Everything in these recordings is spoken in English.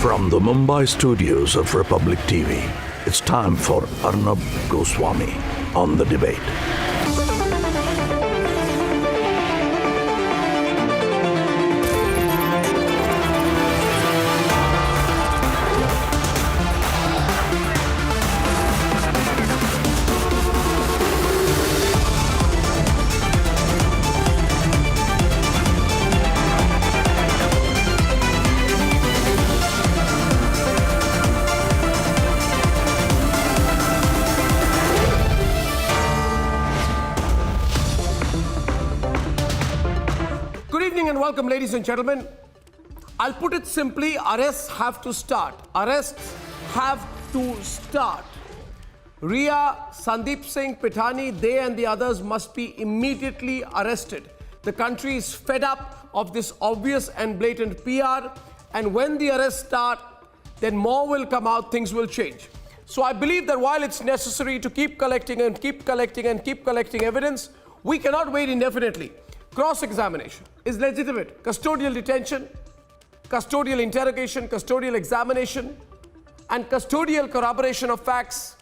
From the Mumbai studios of Republic TV, it's time for Arnab Goswami on The Debate. And welcome, ladies and gentlemen. I'll put it simply, arrests have to start. Arrests have to start. Ria, Sandeep Singh, Pithani, they and the others must be immediately arrested. The country is fed up of this obvious and blatant PR, and when the arrests start, then more will come out, things will change. So I believe that while it's necessary to keep collecting and keep collecting and keep collecting evidence, we cannot wait indefinitely. Cross-examination is legitimate. Custodial detention, custodial interrogation, custodial examination, and custodial corroboration of facts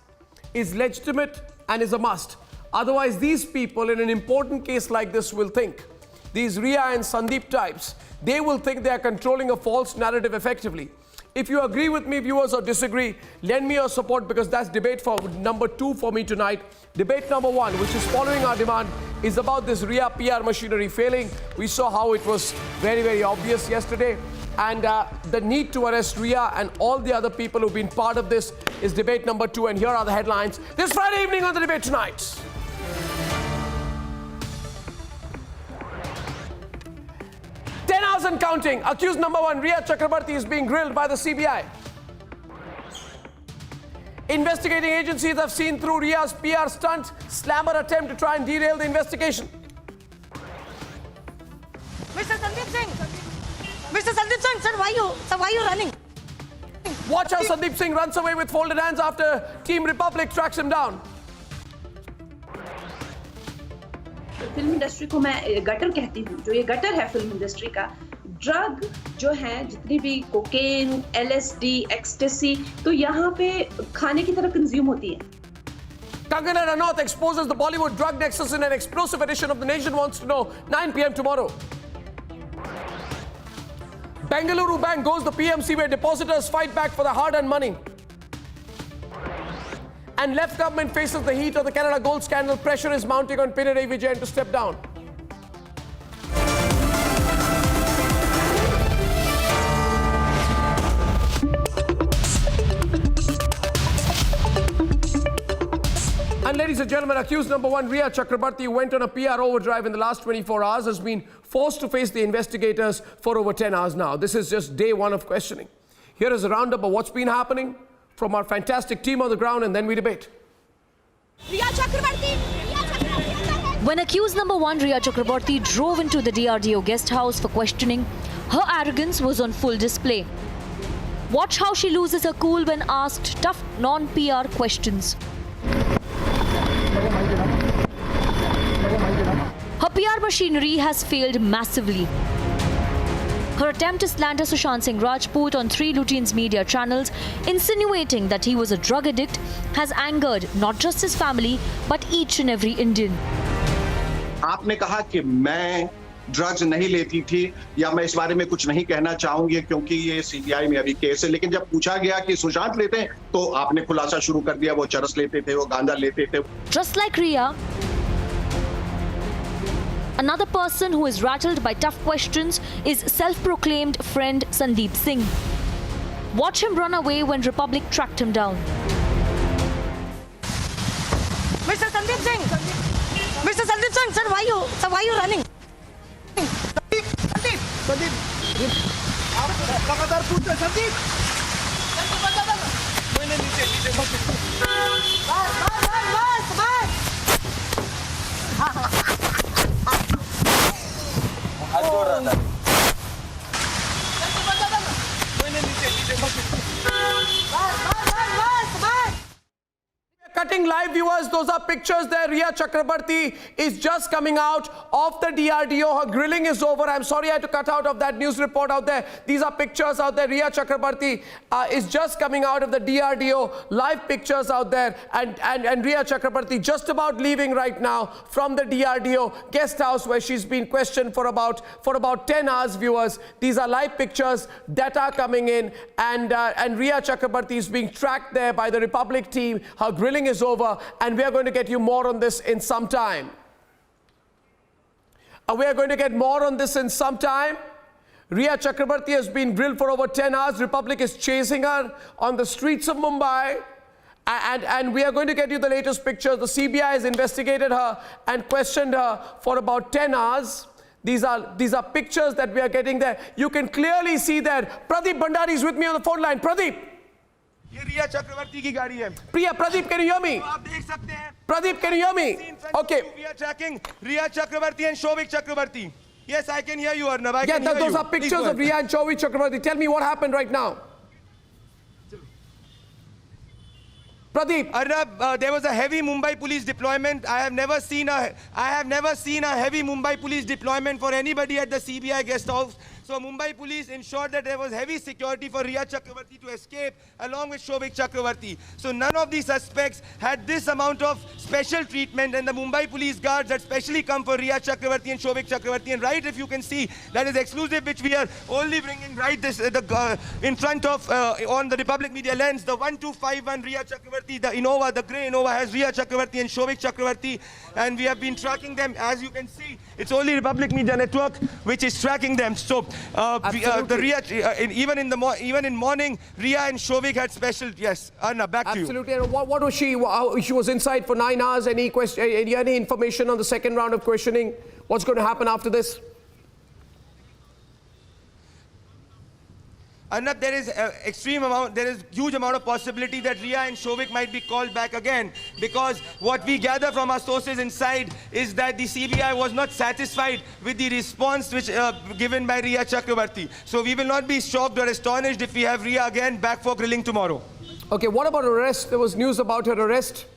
is legitimate and is a must. Otherwise, these people in an important case like this will think, these Ria and Sandeep types, they will think they are controlling a false narrative effectively. If you agree with me, viewers, or disagree, lend me your support, because that's debate for number 2 for me tonight. Debate number 1, which is following our demand, is about this Ria PR machinery failing. We saw how it was very, very obvious yesterday. And the need to arrest Ria and all the other people who've been part of this is debate number 2. And here are the headlines this Friday evening on The Debate Tonight. And counting. Accused number 1, Ria Chakrabarti, is being grilled by the CBI. Investigating agencies have seen through Ria's PR stunt, slammer attempt to try and derail the investigation. Mr. Sandeep Singh! Mr. Sandeep Singh, sir, why you running? Watch how Sandeep Singh runs away with folded hands after Team Republic tracks him down. Film industry को मैं gutter कहती हूँ, जो ये gutter है film industry का, drug जो है, जितनी भी कोकेन, LSD, एक्सटेसी, तो यहाँ पे खाने की तरह कंज्यूम होती है. Kangana Ranaut exposes the Bollywood drug nexus in an explosive edition of The Nation Wants to Know, 9 p.m. tomorrow. Bengaluru Bank goes the PMC where depositors fight back for their hard-earned money. And left government faces the heat of the Canada Gold scandal. Pressure is mounting on Pinarayi Vijayan to step down. And ladies and gentlemen, accused number 1, Ria Chakrabarti, who went on a PR overdrive in the last 24 hours, has been forced to face the investigators for over 10 hours now. This is just day 1 of questioning. Here is a roundup of what's been happening from our fantastic team on the ground, and then we debate. Ria Chakrabarti! When accused number 1, Ria Chakrabarti, drove into the DRDO guest house for questioning, her arrogance was on full display. Watch how she loses her cool when asked tough non-PR questions. Her PR machinery has failed massively. Her attempt to slander Sushant Singh Rajput on 3 Lutyens media channels, insinuating that he was a drug addict, has angered not just his family, but each and every Indian. आपने कहा कि मैं drugs नहीं लेती थी या मैं इस बारे में कुछ नहीं कहना चाहूंगी क्योंकि ये सीबीआई में अभी केस है, लेकिन जब पूछा गया कि सुशांत लेते हैं तो आपने खुलासा शुरू कर दिया, वो चरस लेते थे, वो गांजा लेते थे. Just like Ria, another person who is rattled by tough questions is self-proclaimed friend Sandeep Singh. Watch him run away when Republic tracked him down. Mr. Sandeep Singh! Mr. Sandeep Singh, sir, why you running? Sandeep, आप लगातार पूछ रहे संदीप, नीचे Cutting live viewers, those are pictures there. Rhea Chakrabarti is just coming out of the DRDO. Her grilling is over. I'm sorry I had to cut out of that news report out there. These are pictures out there. Rhea Chakrabarti is just coming out of the DRDO. Live pictures out there. And Rhea Chakrabarti just about leaving right now from the DRDO guest house where she's been questioned for about 10 hours, viewers. These are live pictures that are coming in. And Rhea Chakrabarti is being tracked there by the Republic team. Her grilling is over, and we are going to get you more on this in some time. We are going to get more on this in some time. Rhea Chakrabarti has been grilled for over 10 hours. Republic is chasing her on the streets of Mumbai. And we are going to get you the latest pictures. The CBI has investigated her and questioned her for about 10 hours. These are pictures that we are getting there. You can clearly see that. Pradeep Bhandari is with me on the phone line. Pradeep. ये रिया चक्रवर्ती की गाड़ी है। Pradeep, can you hear me? आप देख सकते हैं। Pradeep, can you hear me? Okay. We are tracking Rhea Chakrabarti and Shobik Chakrabarti. Yes, I can hear you, Arnab. I can hear you. Those are pictures of Rhea and Shobik Chakrabarti. Tell me what happened right now. Pradeep. Arnab, there was a heavy Mumbai police deployment. I have never seen a heavy Mumbai police deployment for anybody at the CBI guest house. So Mumbai police ensured that there was heavy security for Rhea Chakrabarti to escape along with Shobik Chakrabarti. So none of these suspects had this amount of special treatment, and the Mumbai police guards had specially come for Rhea Chakrabarti and Shobik Chakrabarti. And right, if you can see, that is exclusive, which we are only bringing right this in front of on the Republic Media lens. The 1251 Rhea Chakrabarti, the Innova, the grey Innova has Rhea Chakrabarti and Shobik Chakrabarti, and we have been tracking them. As you can see, it's only Republic Media Network which is tracking them. So the Rhea, even in morning, Rhea and Shobik had special. Yes, Arnab, back to you. Absolutely. What was she? She was inside for 9 hours. Any information on the second round of questioning? What's going to happen after this? Arnab, there is huge amount of possibility that Rhea and Shobik might be called back again, because what we gather from our sources inside is that the CBI was not satisfied with the response which given by Rhea Chakrabarti. So we will not be shocked or astonished if we have Rhea again back for grilling tomorrow. Okay, what about arrest? There was news about her arrest.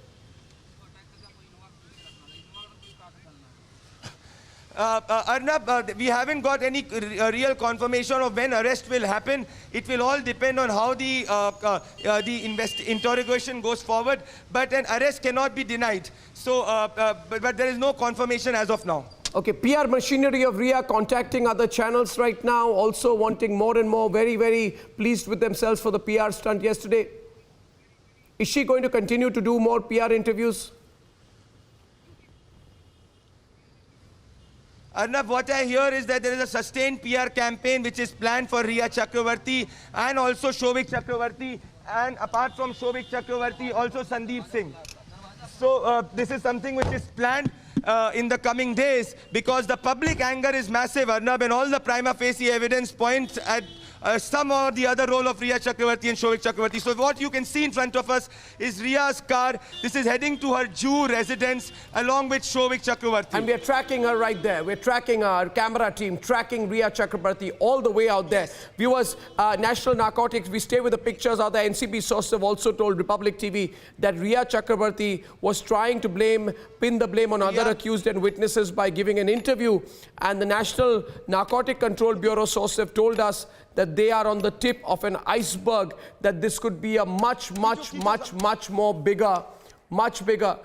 Arnab, we haven't got any real confirmation of when arrest will happen. It will all depend on how the interrogation goes forward. But an arrest cannot be denied. So, but there is no confirmation as of now. Okay, PR machinery of Rhea contacting other channels right now, also wanting more and more, very, very pleased with themselves for the PR stunt yesterday. Is she going to continue to do more PR interviews? Arnab, what I hear is that there is a sustained PR campaign which is planned for Rhea Chakrabarti and also Shobik Chakrabarti, and apart from Shobik Chakrabarti, also Sandeep Singh. So this is something which is planned in the coming days, because the public anger is massive, Arnab, and all the prima facie evidence points at some or the other role of Rhea Chakrabarti and Shobik Chakrabarti. So what you can see in front of us is Rhea's car. This is heading to her Juhu residence along with Shobik Chakrabarti. And we are tracking her right there. We're tracking our camera team, tracking Rhea Chakrabarti all the way out there. Viewers, National Narcotics, we stay with the pictures out there. NCB sources have also told Republic TV that Rhea Chakrabarti was trying to pin the blame on other accused and witnesses by giving an interview. And the National Narcotic Control Bureau sources have told us that they are on the tip of an iceberg, that this could be a much more bigger, much bigger.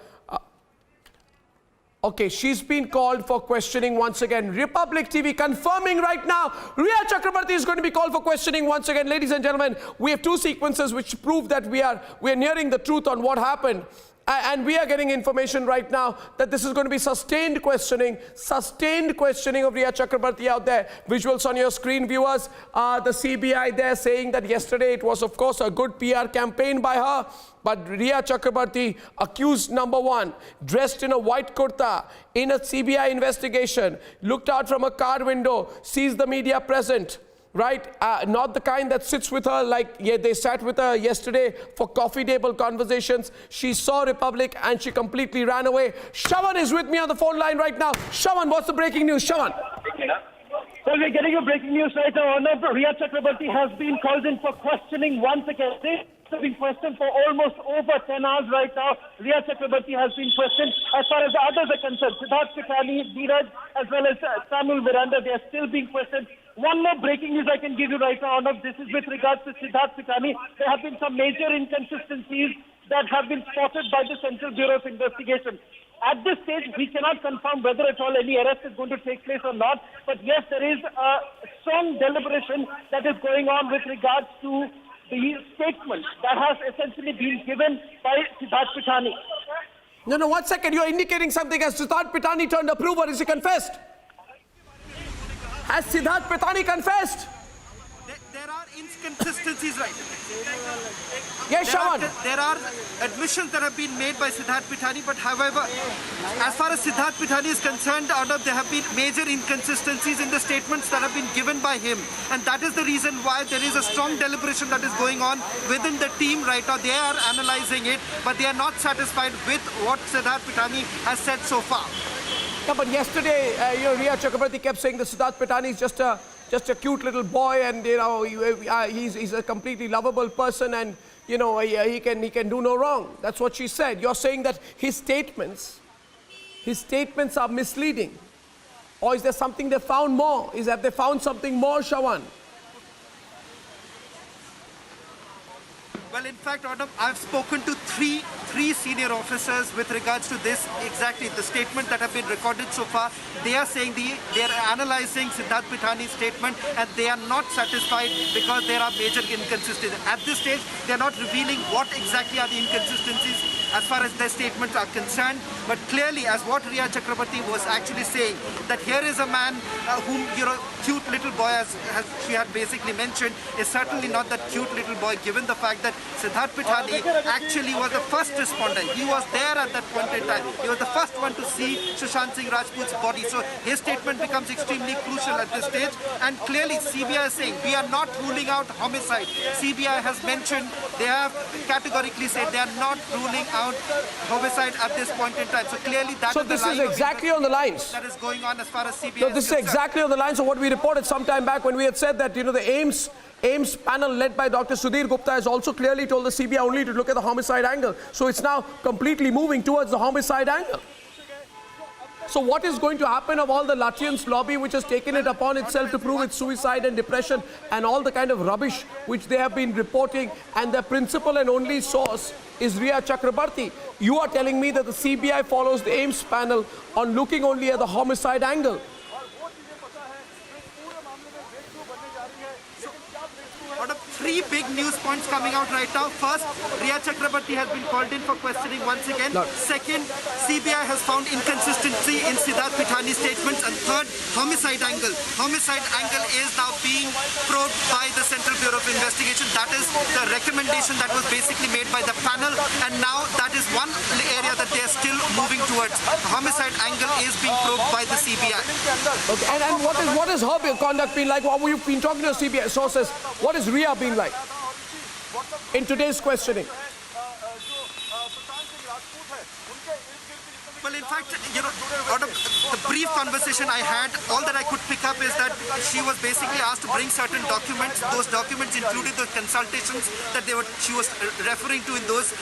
Okay, she's been called for questioning once again. Republic TV confirming right now, Rhea Chakrabarti is going to be called for questioning once again. Ladies and gentlemen, we have two sequences which prove that we are nearing the truth on what happened. And we are getting information right now that this is going to be sustained questioning of Rhea Chakrabarti out there. Visuals on your screen, viewers. The CBI there saying that yesterday it was, of course, a good PR campaign by her. But Rhea Chakrabarti, accused number one, dressed in a white kurta, in a CBI investigation, looked out from a car window, sees the media present. Right? Not the kind that sits with her like they sat with her yesterday for coffee table conversations. She saw Republic and she completely ran away. Shawan is with me on the phone line right now. Shawan, what's the breaking news? Shawan. Well, we're getting a breaking news right now. Rhea Chakrabarti has been called in for questioning once again. after being questioned for almost over 10 hours right now, Rhea Chakrabarti has been questioned. As far as the others are concerned, Siddharth Pitani, Dheeraj, as well as Samuel Miranda, they are still being questioned. One more breaking news I can give you right now, Arnab. This is with regards to Siddharth Pitani. There have been some major inconsistencies that have been spotted by the Central Bureau of Investigation. At this stage, we cannot confirm whether at all any arrest is going to take place or not. But yes, there is a strong deliberation that is going on with regards to the statement that has essentially been given by Siddharth Pitani. No, 1 second. You're indicating something. Has Siddharth Pitani turned a proof or is he confessed? Has Siddharth Pitani confessed? There are inconsistencies, right? Yes, Shawan. There are admissions that have been made by Siddharth Pitani, but however, as far as Siddharth Pitani is concerned, Arnab, there have been major inconsistencies in the statements that have been given by him. And that is the reason why there is a strong deliberation that is going on within the team right now. They are analyzing it, but they are not satisfied with what Siddharth Pitani has said so far. Yeah, but yesterday, Rhea Chakrabarti kept saying that Siddharth Pitani is just a cute little boy, and he's a completely lovable person, and he can do no wrong. That's what she said. You're saying that his statements are misleading, or is there something they found more? Have they found something more, Shawan? Well, in fact, Arnab, I've spoken to three senior officers with regards to this, exactly the statement that have been recorded so far. They are saying they are analyzing Siddharth Pitani's statement and they are not satisfied because there are major inconsistencies. At this stage, they are not revealing what exactly are the inconsistencies as far as their statements are concerned. But clearly, as what Rhea Chakrabarti was actually saying, that here is a man whom, cute little boy, as she had basically mentioned, is certainly not that cute little boy, given the fact that Siddharth Pitani actually was the first respondent. He was there at that point in time. He was the first one to see Sushant Singh Rajput's body. So his statement becomes extremely crucial at this stage. And clearly CBI is saying, we are not ruling out homicide. CBI has mentioned, they have categorically said they are not ruling out homicide at this point in time. So clearly that So this is exactly on the lines. that is going on as far as CBI So is this is concerned. exactly on the lines of what we reported some time back when we had said that, the AIMS panel led by Dr. Sudhir Gupta has also clearly told the CBI only to look at the homicide angle. So it's now completely moving towards the homicide angle. So what is going to happen of all the Lutyens lobby which has taken it upon itself to prove it's suicide and depression and all the kind of rubbish which they have been reporting, and their principal and only source is Rhea Chakrabarti? You are telling me that the CBI follows the AIMS panel on looking only at the homicide angle. Out of three big news points coming out right now. First, Rhea Chakrabarti has been called in for questioning once again. No. Second, CBI has found inconsistency in Siddharth Pitani's statements. And third, homicide angle. Homicide angle is now being probed by the Central Bureau of Investigation. That is the recommendation that was basically made by the panel. And now that is one area that they are still moving towards. The homicide angle is being probed by the CBI. Okay, and what has her conduct been like? What we've been talking to CBI sources. What has Rhea been like in today's questioning? Well, in fact, out of the brief conversation I had, all that I could pick up is that she was basically asked to bring certain documents. Those documents included the consultations that she was referring to in those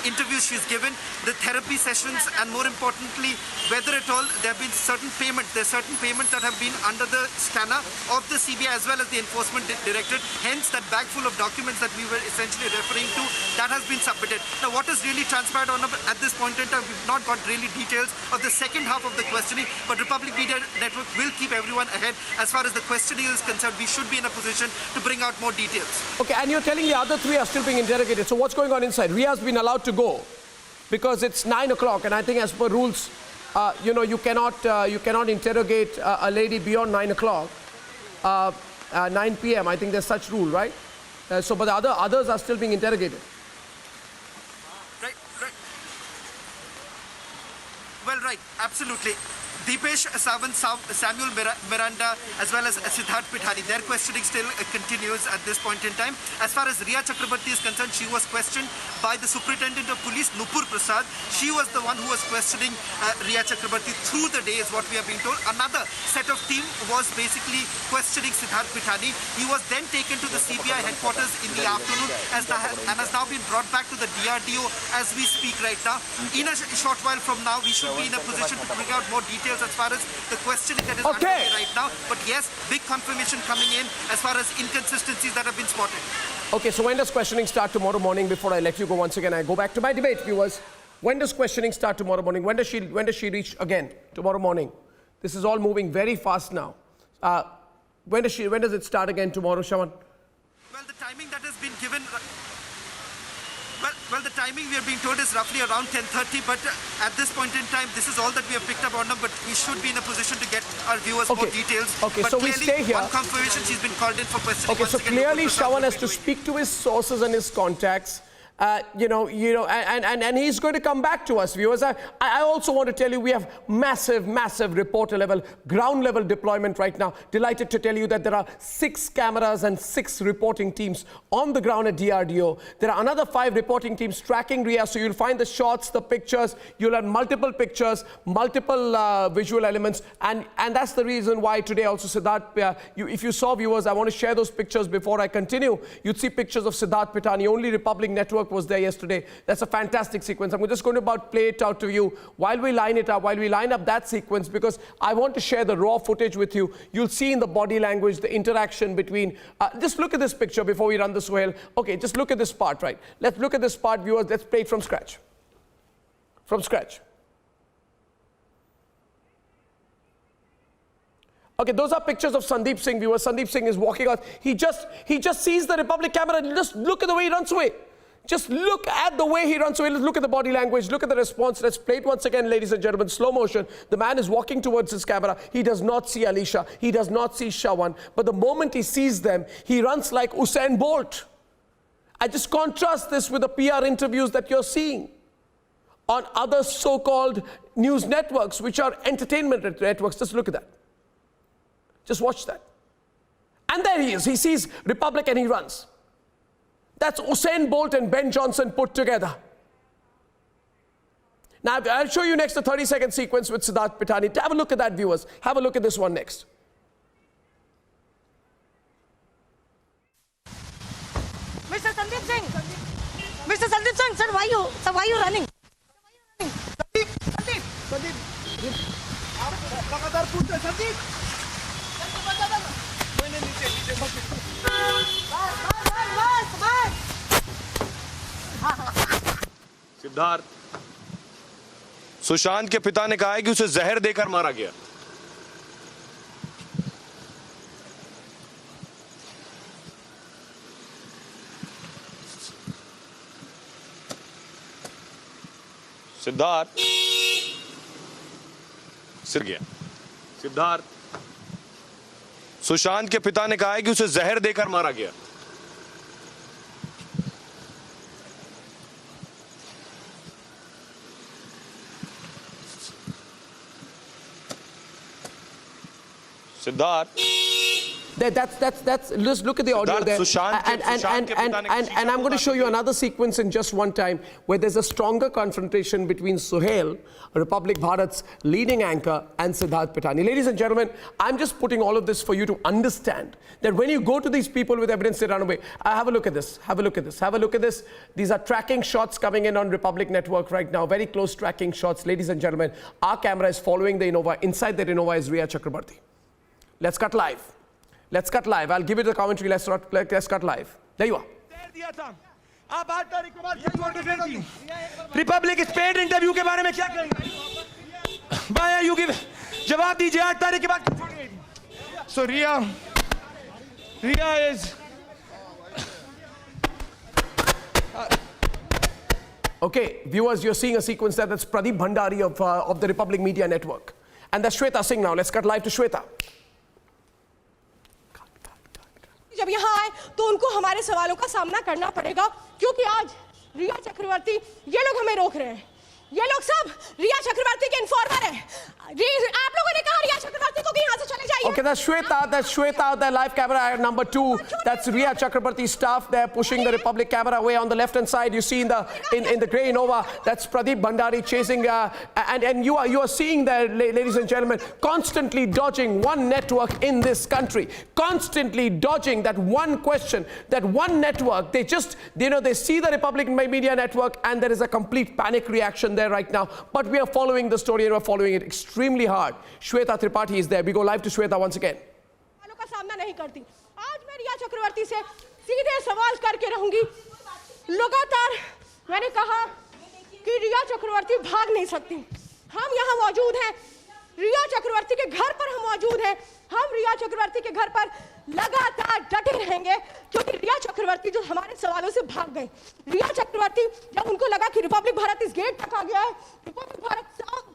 interviews she's given, the therapy sessions, and more importantly, whether at all there have been certain payments. There's certain payments that have been under the scanner of the CBI as well as the Enforcement Directorate. Hence, that bag full of documents that we were essentially referring to, that has been submitted. Now, what has really transpired at this point in time, we've not got really details of the second half of the questioning, but Republic Media Network will keep everyone ahead. As far as the questioning is concerned, we should be in a position to bring out more details. Okay, and you're telling the other three are still being interrogated. So what's going on inside? Rhea's been allowed to go because it's 9 o'clock, and I think as per rules, you cannot interrogate a lady beyond 9 o'clock, 9 p.m. I think there's such rule, right? But the others are still being interrogated. Right. Well, right, absolutely. Deepesh Sawant, Samuel Miranda, as well as Siddharth Pithani. Their questioning still continues at this point in time. As far as Riya Chakrabarti is concerned, she was questioned by the Superintendent of Police, Nupur Prasad. She was the one who was questioning Riya Chakrabarti through the day, is what we have been told. Another set of team was basically questioning Siddharth Pithani. He was then taken to the CBI headquarters in the afternoon and has now been brought back to the DRDO as we speak right now. In a short while from now, we should be in a position to bring out more details as far as the questioning that is underway right now. But yes, big confirmation coming in as far as inconsistencies that have been spotted. Okay, so when does questioning start tomorrow morning? Before I let you go once again, I go back to my debate, viewers. When does questioning start tomorrow morning? When does she reach again tomorrow morning? This is all moving very fast now. When does it start again tomorrow, Shawan? Well, the timing that has been given. Well, the timing we are being told is roughly around 10:30, but at this point in time, this is all that we have picked up on them, but we should be in a position to get our viewers more details. Okay, but so we stay here. One confirmation, she's been called in for questioning. Okay, so clearly Shawan has to speak to his sources and his contacts. And he's going to come back to us, viewers. I also want to tell you we have massive reporter level, ground level deployment right now. Delighted to tell you that there are 6 cameras and 6 reporting teams on the ground at DRDO. There are another 5 reporting teams tracking Riya, so you'll find the shots, the pictures, you'll have multiple pictures, multiple visual elements, and that's the reason why today also Siddharth, if you saw, viewers, I want to share those pictures before I continue. You'd see pictures of Siddharth Pithani, only Republic Network was there yesterday. That's a fantastic sequence. I'm just going to play it out to you while we line it up, while we line up that sequence, because I want to share the raw footage with you. You'll see in the body language, the interaction between, just look at this picture before we run the Suhail. Okay, just look at this part, right? Let's look at this part, viewers. Let's play it from scratch. From scratch. Okay, those are pictures of Sandeep Singh, viewers. Sandeep Singh is walking out. He just sees the Republic camera and just look at the way he runs away. Just look at the way he runs away. Let's look at the body language. Look at the response. Let's play it once again, ladies and gentlemen. Slow motion. The man is walking towards his camera. He does not see Alisha. He does not see Shawan. But the moment he sees them, he runs like Usain Bolt. I just contrast this with the PR interviews that you're seeing on other so-called news networks, which are entertainment networks. Just look at that. Just watch that. And there he is. He sees Republic and he runs. That's Usain Bolt and Ben Johnson put together. Now, I'll show you next the 30-second sequence with Siddharth Pithani. Have a look at that, viewers. Have a look at this one next. Mr. Sandeep Singh! Mr. Sandeep Singh, sir, why you running? Sandeep! लगातार पूछते हैं संदीप सिद्धार्थ, सुशांत के पिता ने कहा है कि उसे जहर देकर मारा गया। सिद्धार्थ सिर गया। सिद्धार्थ, सुशांत के पिता ने कहा है कि उसे जहर देकर मारा गया। Siddharth. That's. Let's look at the audio there. And I'm going to show you another sequence in just one time where there's a stronger confrontation between Suhail, Republic Bharat's leading anchor, and Siddharth Pithani. Ladies and gentlemen, I'm just putting all of this for you to understand that when you go to these people with evidence, they run away. Have a look at this. Have a look at this. Have a look at this. These are tracking shots coming in on Republic Network right now. Very close tracking shots. Ladies and gentlemen, our camera is following the Innova. Inside that Innova is Riya Chakrabarti. Let's cut live. Let's cut live. I'll give you the commentary. Let's cut live. There you are. आप 8 तारीख के बाद छोड़ के फेंक दी। Republic spade interview के बारे में क्या कहेंगे? बाया यू गिव जवाब दीजिए 8 तारीख के बाद छोड़ गई थी। So Riya is Okay, viewers, you're seeing a sequence there. That's Pradeep Bhandari of the Republic Media Network. And that's Shweta Singh now. Let's cut live to Shweta. जब यहाँ आए तो उनको हमारे सवालों का सामना करना पड़ेगा क्योंकि आज रिया चक्रवर्ती ये लोग हमें रोक रहे हैं। ये लोग सब रिया चक्रवर्ती के इन्फॉर्मर हैं। आप लोगों ने कहा रिया चक्रवर्ती को कि यहाँ से चले जाइए। Okay, that's Shweta, the live camera number 2. That's Riya Chakrabarti's staff. They're pushing the Republic camera away on the left-hand side. You see in the grey Innova, that's Pradeep Bhandari chasing, and you are seeing there, ladies and gentlemen, constantly dodging one network in this country, constantly dodging that one question, that one network. They just, they see the Republic Media Network, and there is a complete panic reaction there right now. But we are following the story, and we're following it extremely hard. Shweta Tripathi is there. We go live to Shweta once again. का सामना नहीं करती। आज मैं रिया चक्रवर्ती से सीधे सवाल करके रहूंगी। लगातार मैंने कहा कि रिया चक्रवर्ती भाग नहीं सकती। हम यहाँ मौजूद हैं, रिया चक्रवर्ती के घर पर हम मौजूद हैं। हम रिया चक्रवर्ती के घर पर लगातार डटे रहेंगे, क्योंकि रिया चक्रवर्ती जो हमारे सवालों से भाग गए। रिया चक्रवर्ती जब उनको लगा कि रिपब्लिक भारत इस गेट तक आ गया है, रिपब्लिक भारत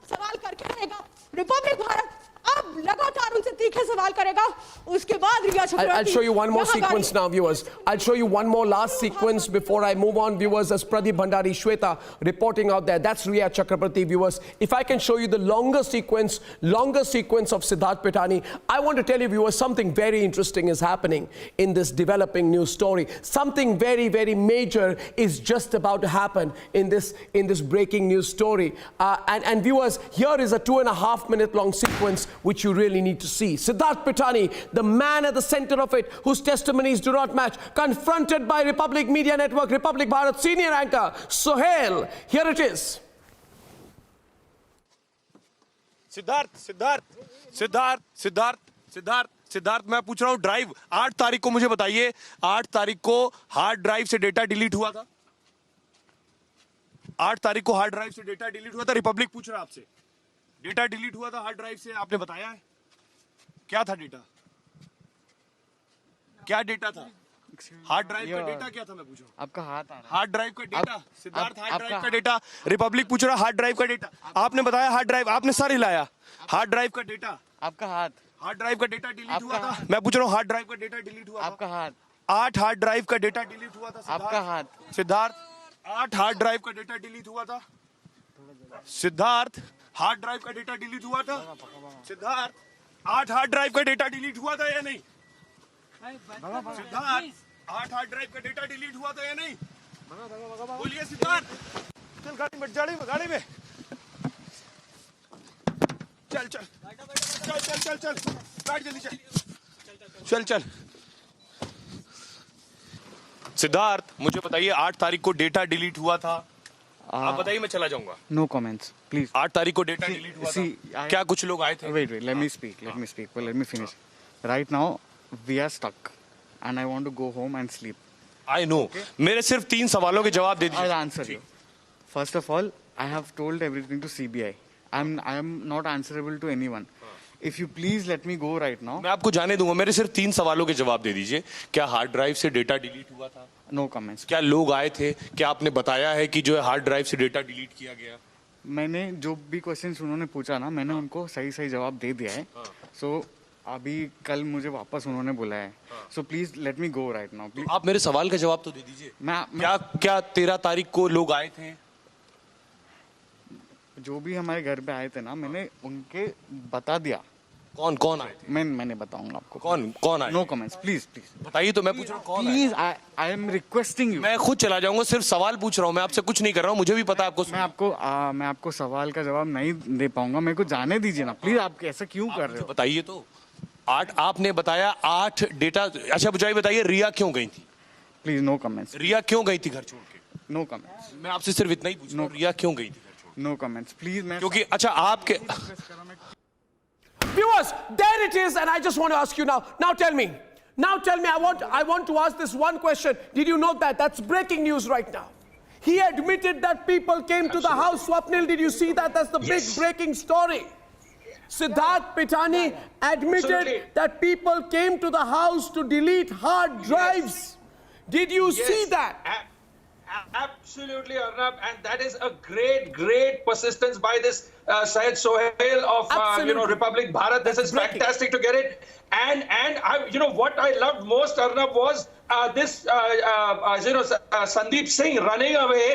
सवाल करके रहेगा, रिपब्लिक भारत अब लगातार उनसे तीखे सवाल करेगा। उसके बाद रिया चक्रवर्ती, I'll show you one more sequence now, viewers. I'll show you one more last sequence before I move on, viewers. As Pradeep Bhandari, Shweta reporting out there. That's Riya Chakrabarti, viewers. If I can show you the longer sequence of Siddharth Pithani, I want to tell you, viewers, something very interesting is happening in this developing news story. Something very, very major is just about to happen in this breaking news story. And viewers, here is a 2.5 minute long sequence which you really need to see. Siddharth Pithani, the man at the center of it, whose testimonies do not match, confronted by Republic Media Network, Republic Bharat senior anchor Sohail. Here it is. Siddharth मैं पूछ रहा हूँ, drive 8 तारीख को मुझे बताइए, 8 तारीख को हार्ड ड्राइव से डेटा डिलीट हुआ था? 8 तारीख को हार्ड ड्राइव से डेटा डिलीट हुआ था? रिपब्लिक पूछ रहा है आपसे, डेटा डिलीट हुआ था हार्ड ड्राइव से, आपने बताया है? क्या था डेटा? क्या डेटा था? हार्ड ड्राइव का डेटा क्या था? मैं पूछ रहा हूँ। आपका हाथ आ रहा है। हार्ड ड्राइव का डेटा, सिद्धार्थ, हार्ड ड्राइव का डेटा, रिपब्लिक पूछ रहा हार्ड ड्राइव का डेटा, आपने बताया हार्ड ड्राइव, आपने सर हिलाया। हार्ड ड्राइव का डेटा, आपका हाथ, हार्ड ड्राइव का डेटा डिलीट हुआ था? मैं पूछ रहा हूँ, हार्ड ड्राइव का डेटा डिलीट हुआ था? आपका हाथ, 8 हार्ड ड्राइव का डेटा डिलीट हुआ था? आपका हाथ, सिद्धार्थ, 8 हार्ड ड्राइव का डेटा डिलीट हुआ था? सिद्धार्थ, हार्ड ड्राइव का डेटा डिलीट हुआ था? सिद्धार्थ, 8 हार्ड ड्राइव का डेटा डिलीट हुआ था या नहीं? सिद्धार्थ, 8 हार्ड ड्राइव का डेटा डिलीट हुआ था या नहीं? बोलिए सिद्धार्थ। चल गाड़ी में, गाड़ी में चल चल चल चल चल चल बैठ जल्दी चल चल चल। सिद्धार्थ, मुझे बताइए 8 तारीख को डेटा डिलीट हुआ था? आप बताइए, मैं चला जाऊंगा। No comments please. 8 तारीख को डेटा डिलीट हुआ था? क्या कुछ लोग आए थे? Wait let me speak let me finish. Right now we are stuck and I want to go home and sleep. I know. मेरे सिर्फ 3 सवालों के जवाब दे दीजिए। I'll answer you. First of all, I have told everything to CBI. I am not answerable to anyone. If you please let me go right now. मैं आपको जाने दूंगा, मेरे सिर्फ 3 सवालों के जवाब दे दीजिए। क्या हार्ड ड्राइव से डेटा डिलीट हुआ था? No comments. क्या लोग आए थे? क्या आपने बताया है कि जो है हार्ड ड्राइव से डेटा डिलीट किया गया? मैंने जो भी क्वेश्चंस उन्होंने पूछा ना, मैंने उनको सही जवाब दे दिया है। So अभी कल मुझे वापस उन्होंने बुलाया है। So please let me go right now. आप मेरे सवाल का जवाब तो दे दीजिए। क्या 13 तारीख को लोग आए थे? जो भी हमारे घर पे आए थे ना, मैंने उनके बता दिया। कौन आए थे? मैंने बताऊंगा आपको। कौन आए? नो कमेंट्स प्लीज बताइए तो। मैं पूछ रहा हूँ कौन please, I am requesting you. मैं खुद चला जाऊंगा, सिर्फ सवाल पूछ रहा हूँ, मैं आपसे कुछ नहीं कर रहा हूँ, मुझे भी पता है आपको। मैं आपको सवाल का जवाब नहीं दे पाऊंगा, मेरे को जाने दीजिए ना प्लीज। आप ऐसा क्यों कर रहे हो? बताइए तो। 8 आपने बताया, 8 डेटा। अच्छा बताइए रिया क्यों गई थी? Please no comments. रिया क्यों गई थी घर छोड़ के? No comments. मैं आपसे सिर्फ इतना ही पूछ रहा हूँ, रिया क्यों गई थी घर छोड़ के? No comments please. क्योंकि अच्छा आपके Viewers, there it is, and I just want to ask you now. Now tell me. I want to ask this one question. Did you know that? That's breaking news right now. He admitted that people came to the house. Swapnil, did you see that? That's the big breaking story. Siddharth Pithani admitted that people came to the house to delete hard drives. Did you see that? Absolutely, Arnab, and that is a great persistence by this Syed Sohail of Republic Bharat. This is fantastic to get it. And I, what I loved most, Arnab, was this Sandeep Singh running away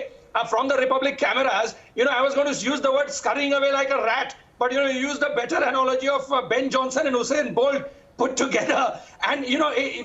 from the Republic cameras, I was going to use the word scurrying away like a rat, but you used a better analogy of Ben Johnson and Usain Bolt put together. And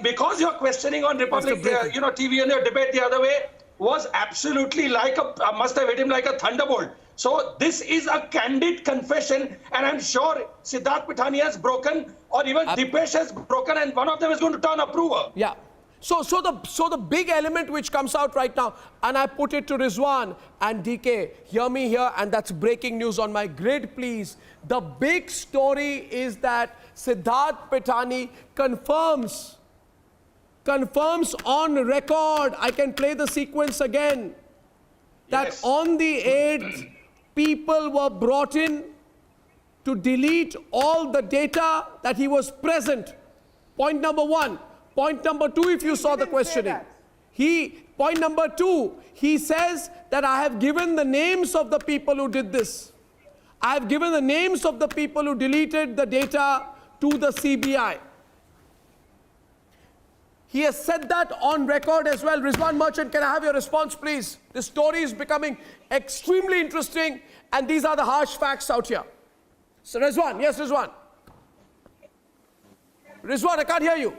because you're questioning on Republic TV and your debate the other way was absolutely like must have hit him like a thunderbolt. So this is a candid confession, and I'm sure Siddharth Pithani has broken, or even Dipesh has broken, and one of them is going to turn approver. Yeah. So the big element which comes out right now, and I put it to Rizwan and DK, hear me here, and that's breaking news on my grid, please. The big story is that Siddharth Pithani confirms on record, I can play the sequence again, that on the 8th, people were brought in to delete all the data that he was present. Point number 1. Point number 2, if you saw the questioning. Point number 2, he says that I have given the names of the people who did this. I have given the names of the people who deleted the data to the CBI. He has said that on record as well. Rizwan Merchant, can I have your response, please? This story is becoming extremely interesting, and these are the harsh facts out here. So Rizwan, yes, Rizwan. Rizwan, I can't hear you.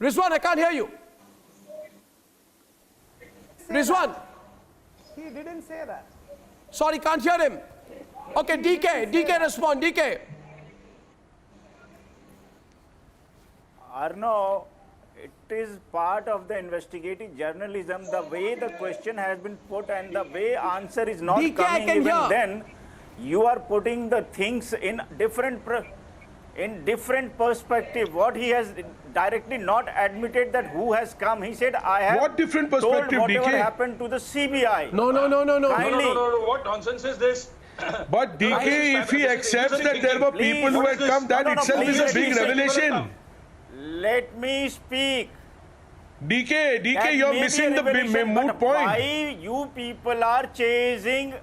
Rizwan, I can't hear you. Rizwan. He didn't say that. Sorry, can't hear him. Okay, DK respond, DK. Arnav, it is part of the investigative journalism, the way the question has been put and the way answer is not DK, coming even then, you are putting the things in different perspective. What he has directly not admitted that who has come. He said, I have what different perspective, told whatever DK? happened to the CBI. No. No. What nonsense is this? But DK, if he accepts that there were people who had come, that itself is a big revelation. Let me speak. DK, you're missing the moot point. Why you people are chasing?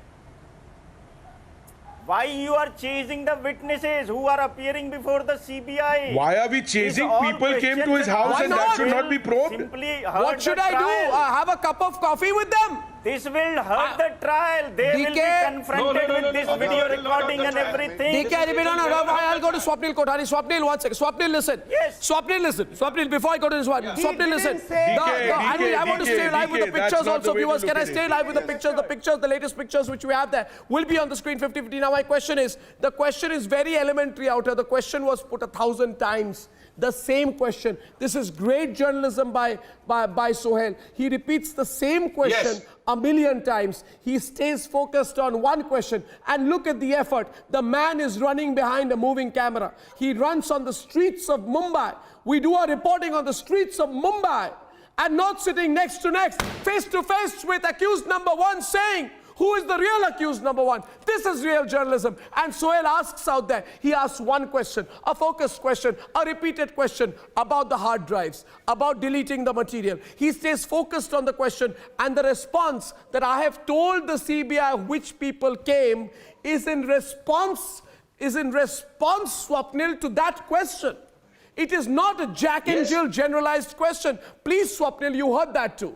Why you are chasing the witnesses who are appearing before the CBI? Why are we chasing? People came to his house and that should not be probed. What should I do? Have a cup of coffee with them? This will hurt the trial. They will be confronted with this video recording and everything. DK, I'll go to Swapnil Kothari. Swapnil, 1 second. Swapnil, listen. Yes. Swapnil, listen. Swapnil, before I go to this one. Swapnil, listen. I want to stay live with the pictures also, viewers. Can I stay live with the pictures? The pictures, the latest pictures which we have there will be on the screen 50-50. Now my question is, the question is very elementary out here. The question was put 1,000 times. The same question. This is great journalism by Sohail. He repeats the same question a million times. He stays focused on one question. And look at the effort. The man is running behind a moving camera. He runs on the streets of Mumbai. We do our reporting on the streets of Mumbai and not sitting next to next, face to face with accused number 1 saying, who is the real accused number 1? This is real journalism. And Sohail asks out there, he asks one question, a focused question, a repeated question about the hard drives, about deleting the material. He stays focused on the question, and the response that I have told the CBI which people came is in response, Swapnil, to that question. It is not a Jack and Jill generalized question. Please, Swapnil, you heard that too.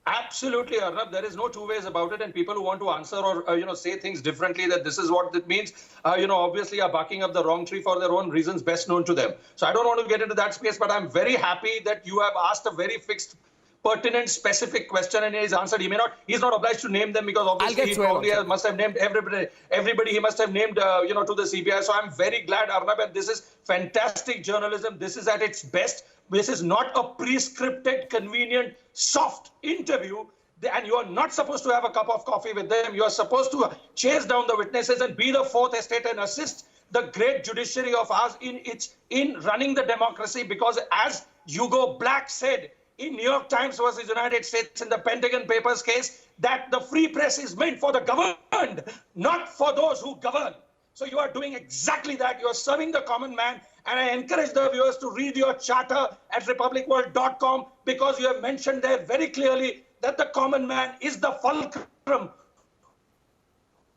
Absolutely, Arnab. There is no two ways about it, and people who want to answer or say things differently, that this is what it means, obviously are barking up the wrong tree for their own reasons best known to them. So I don't want to get into that space, but I'm very happy that you have asked a very fixed, pertinent, specific question, and he's answered. He's not obliged to name them, because obviously he probably must have named everybody he must have named, to the CBI. So I'm very glad, Arnab, and this is fantastic journalism. This is at its best. This is not a pre-scripted, convenient, soft interview, and you are not supposed to have a cup of coffee with them. You are supposed to chase down the witnesses and be the fourth estate and assist the great judiciary of ours in running the democracy, because as Hugo Black said in New York Times versus United States in the Pentagon Papers case, that the free press is meant for the governed, not for those who govern. So you are doing exactly that. You are serving the common man. And I encourage the viewers to read your charter at republicworld.com, because you have mentioned there very clearly that the common man is the fulcrum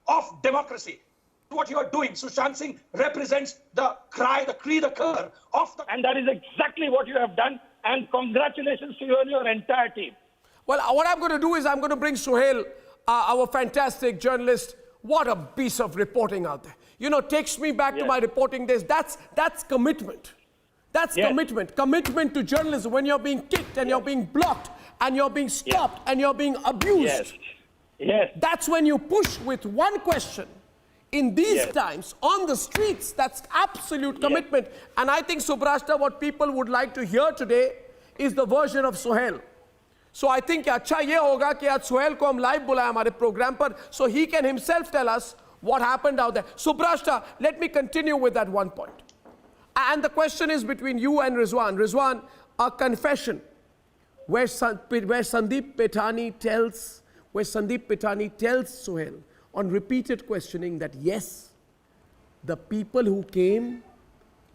of democracy. What you are doing, Sushant Singh represents the cry, the cri, the cur of the... And that is exactly what you have done. And congratulations to you and your entire team. Well, what I'm going to do is I'm going to bring Sohail, our fantastic journalist. What a piece of reporting out there. You know, takes me back to my reporting days. That's commitment. That's commitment. Commitment to journalism when you're being kicked and you're being blocked and you're being stopped and you're being abused. Yes. That's when you push with one question. In these times, on the streets, that's absolute commitment. And I think, Subrashta, what people would like to hear today is the version of Sohail. So I think अच्छा ये होगा कि आज Sohail को हम live बुलाएं हमारे program पर, so he can himself tell us what happened out there. Subrashta, let me continue with that one point. And the question is between you and Rizwan. Rizwan, a confession where Sandeep Petani tells Sohail on repeated questioning that yes, the people who came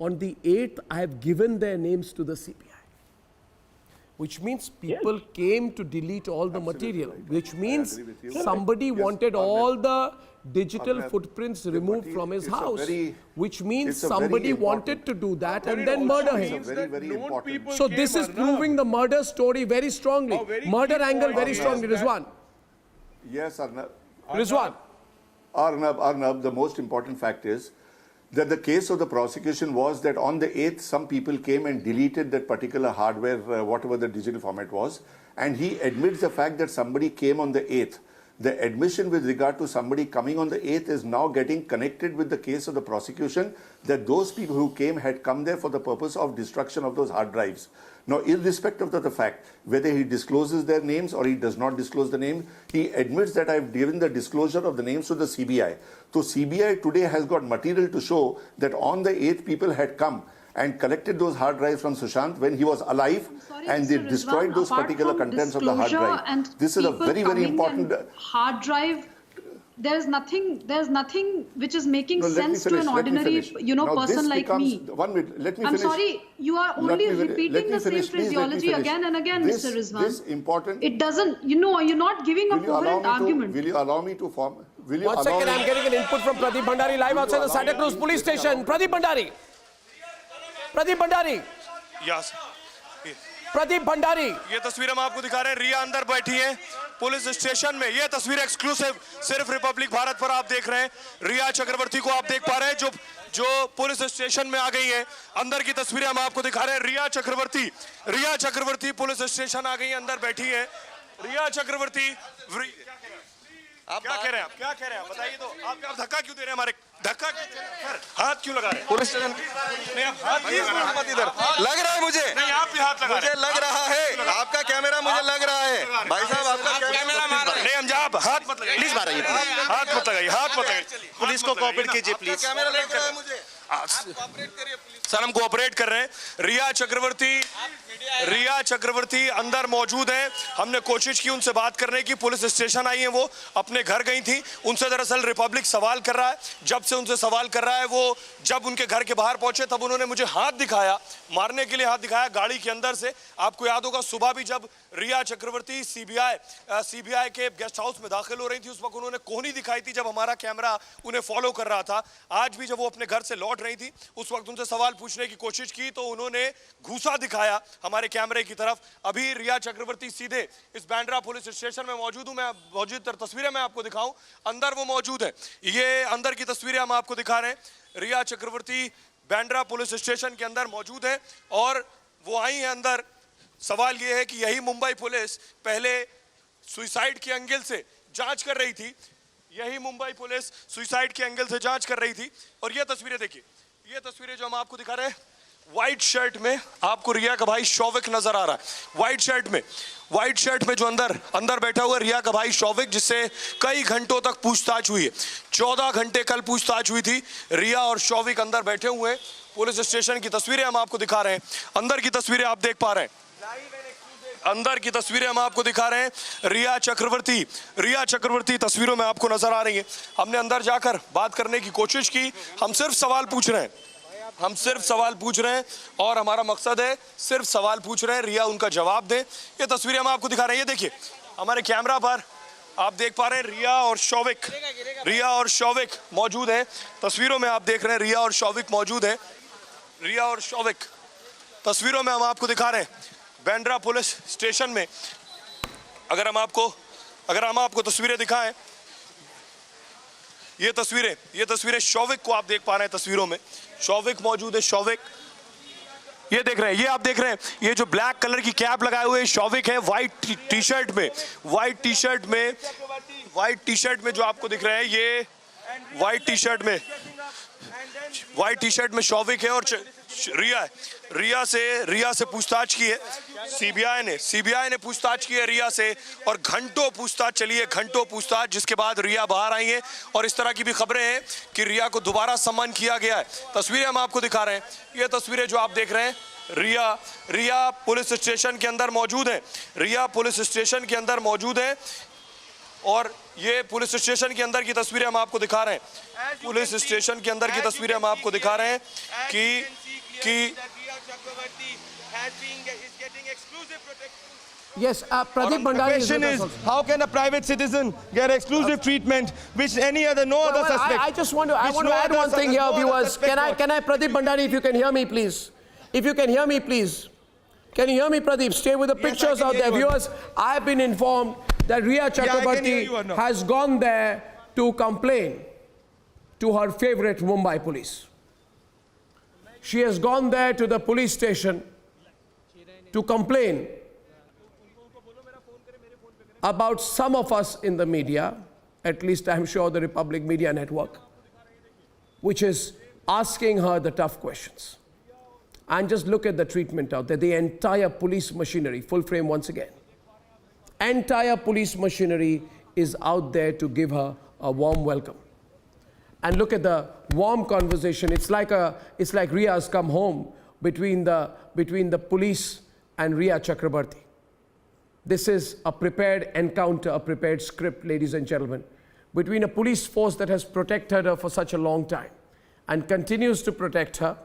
on the 8th, I have given their names to the CBI. Which means people came to delete all the material, which means somebody wanted all the digital footprints removed from his house, which means somebody wanted to do that and then murder him. So this is proving the murder story very strongly, murder angle very strongly. Rizwan. Yes, Arnab. Rizwan. Arnab, the most important fact is that the case of the prosecution was that on the 8th, some people came and deleted that particular hardware, whatever the digital format was, and he admits the fact that somebody came on the 8th. The admission with regard to somebody coming on the 8th is now getting connected with the case of the prosecution, that those people who came had come there for the purpose of destruction of those hard drives. Now, irrespective of the fact whether he discloses their names or he does not disclose the name, he admits that I've given the disclosure of the names to the CBI. So CBI today has got material to show that on the 8th people had come and collected those hard drives from Sushant when he was alive, and they destroyed those particular contents of the hard drive. This is a very, very important hard drive. There's nothing which is making sense to an ordinary, person like me. 1 minute, let me I'm finish. sorry, you are only repeating the same phraseology again and again, Mr. Rizwan. This important. It doesn't, you're not giving a coherent argument. Will you allow me to form? Will you 1 second, I'm getting an input from Pradeep Bhandari live outside the Santa Cruz police station. Pradeep Bhandari. Yes. Pradeep Bhandari, ये तस्वीर हम आपको दिखा रहे हैं, रिया अंदर बैठी है पुलिस स्टेशन में। ये तस्वीर एक्सक्लूसिव सिर्फ रिपब्लिक भारत पर आप देख रहे हैं। रिया चक्रवर्ती को आप देख पा रहे हैं जो पुलिस स्टेशन में आ गई है। अंदर की तस्वीरें हम आपको दिखा रहे हैं। रिया चक्रवर्ती पुलिस स्टेशन आ गई है, अंदर बैठी है रिया चक्रवर्ती। आप क्या कह रहे हैं? बताइए तो। आप धक्का क्यों दे रहे हैं? हमारे धक्का क्यों दे रहे हैं? हाथ क्यों लगा रहे हैं? पुलिस स्टेशन नहीं, आप हाथ क्यों लगा रहे हैं? इधर लग रहा है मुझे। नहीं, आप भी हाथ लगा रहे हैं। मुझे लग रहा है, आपका कैमरा मुझे लग रहा है भाई साहब, आपका कैमरा मार रहा है। नहीं, हम आप हाथ मत लगाइए, प्लीज मारिए, हाथ मत लगाइए। पुलिस को कोऑपरेट कीजिए प्लीज। कैमरा लग रहा है मुझे। सर, हम कोऑपरेट कर रहे हैं। रिया चक्रवर्ती अंदर मौजूद हैं। हमने कोशिश की उनसे बात करने की। पुलिस स्टेशन आई हैं, वो अपने घर गई थी। उनसे दरअसल रिपब्लिक सवाल कर रहा है। जब से उनसे सवाल कर रहा है, वो जब उनके घर के बाहर पहुंचे तब उन्होंने मुझे हाथ दिखाया, मारने के लिए हाथ दिखाया गाड़ी के अंदर से। आपको याद होगा सुबह भी जब रिया चक्रवर्ती सीबीआई के गेस्ट हाउस में दाखिल हो रही थी, उस वक्त उन्होंने कोहनी दिखाई थी जब हमारा कैमरा उन्हें फॉलो कर रहा था। आज भी जब वो अपने घर से लौट रही थी, उस वक्त उनसे सवाल पूछने की कोशिश की तो उन्होंने घूसा दिखाया हमारे कैमरे की तरफ। अभी रिया चक्रवर्ती सीधे इस बांद्रा पुलिस स्टेशन में मौजूद हूं। मैं मौजूद तस्वीरें मैं आपको दिखाऊं, अंदर वो मौजूद है। ये अंदर की तस्वीरें हम आपको दिखा रहे हैं। रिया चक्रवर्ती बांद्रा पुलिस स्टेशन के अंदर मौजूद है और वो आई है अंदर। सवाल ये है कि यही मुंबई पुलिस पहले सुसाइड के एंगल से जांच कर रही थी, यही मुंबई पुलिस सुसाइड के एंगल से जांच कर रही थी। और ये तस्वीरें देखिए, ये तस्वीरें जो हम आपको दिखा रहे हैं, व्हाइट शर्ट में आपको रिया का भाई शौविक नजर आ रहा है। व्हाइट शर्ट में जो अंदर बैठा हुआ रिया का भाई शौविक, जिससे कई घंटों तक पूछताछ हुई है। 14 घंटे कल पूछताछ हुई थी। रिया और शौविक अंदर बैठे हुए हैं। पुलिस स्टेशन की तस्वीरें हम आपको दिखा रहे हैं। अंदर की तस्वीरें आप देख पा रहे हैं। अंदर की तस्वीरें हम आपको दिखा रहे हैं। रिया चक्रवर्ती तस्वीरों में आपको नजर आ रही है। हमने अंदर जाकर बात करने की कोशिश की। हम सिर्फ सवाल पूछ रहे हैं और हमारा मकसद है सिर्फ सवाल पूछ रहे हैं, रिया उनका जवाब दे। ये तस्वीरें हम आपको दिखा रहे हैं। ये देखिए हमारे कैमरा पर आप देख पा रहे हैं रिया और शौविक मौजूद है। तस्वीरों में आप देख रहे हैं रिया और शौविक मौजूद है। तस्वीरों में हम आपको दिखा रहे हैं बांद्रा पुलिस स्टेशन में अगर हम आपको तस्वीरें दिखाएं, ये तस्वीरें शौविक को आप देख पा रहे हैं तस्वीरों में। शौविक मौजूद है। शौविक, ये देख रहे हैं, ये आप देख रहे हैं, ये जो ब्लैक कलर की कैप लगाए हुए शौविक है, व्हाइट टी शर्ट में जो आपको दिख रहे हैं, ये व्हाइट टी शर्ट में शौविक है। और रिया से पूछताछ की है सीबीआई ने पूछताछ की है रिया से, और घंटों पूछताछ चली है, जिसके बाद रिया बाहर आई है। और इस तरह की भी खबरें हैं कि रिया को दोबारा सम्मान किया गया है। तस्वीरें हम आपको दिखा रहे हैं, ये तस्वीरें जो आप देख रहे हैं, रिया पुलिस स्टेशन के अंदर मौजूद है। और ये पुलिस स्टेशन के अंदर की तस्वीरें हम आपको दिखा रहे हैं, कि Yes, Pradeep Bhandari. The question is, how can a private citizen get exclusive treatment which no other suspect? I want to add one thing here, viewers. Can I, Pradeep Bhandari, if you can hear me, please. If you can hear me, please. Can you hear me, Pradeep? Stay with the pictures out there. Viewers, I have been informed that Riya Chakrabarti has gone there to complain to her favorite Mumbai police. She has gone there to the police station to complain about some of us in the media, at least I'm sure the Republic Media Network, which is asking her the tough questions. And just look at the treatment out there. The entire police machinery, full frame once again. Entire police machinery is out there to give her a warm welcome. And look at the warm conversation. It's like Riya's come home between the police and Riya Chakrabarti. This is a prepared encounter, a prepared script, ladies and gentlemen, between a police force that has protected her for such a long time and continues to protect her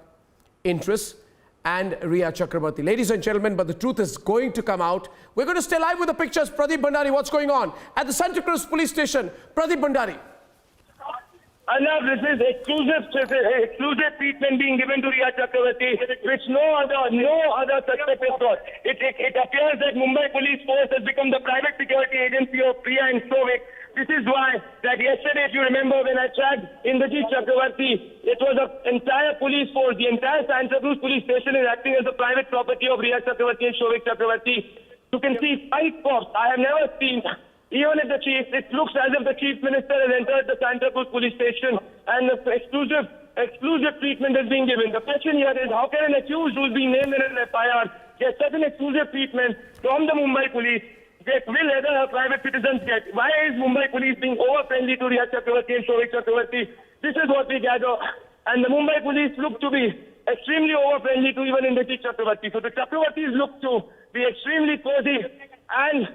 interests, and Riya Chakrabarti. Ladies and gentlemen, but the truth is going to come out. We're going to stay live with the pictures. Pradeep Bhandari, what's going on at the Santa Cruz police station? Pradeep Bhandari. Arnab, this is exclusive treatment being given to Riya Chakrabarti, which no other suspect has got. It appears that Mumbai Police Force has become the private security agency of Priya and Shovik. This is why that yesterday, if you remember, when I checked Indrajit Chakrabarti, it was an entire police force. The entire Santa Cruz police station is acting as the private property of Riya Chakrabarti and Shovik Chakrabarti. You can see 5 cops. I have never seen. Even if it looks as if the Chief Minister has entered the Santa Cruz police station and the exclusive treatment is being given. The question here is, how can an accused who is being named in an FIR get such an exclusive treatment from the Mumbai police? Will other private citizens get? Why is Mumbai police being over-friendly to Riya Chakrabarti and Shovik Chakrabarti? This is what we gather. And the Mumbai police look to be extremely over-friendly to even Indrajit Chakrabarti. So the Chakrabartis look to be extremely cozy and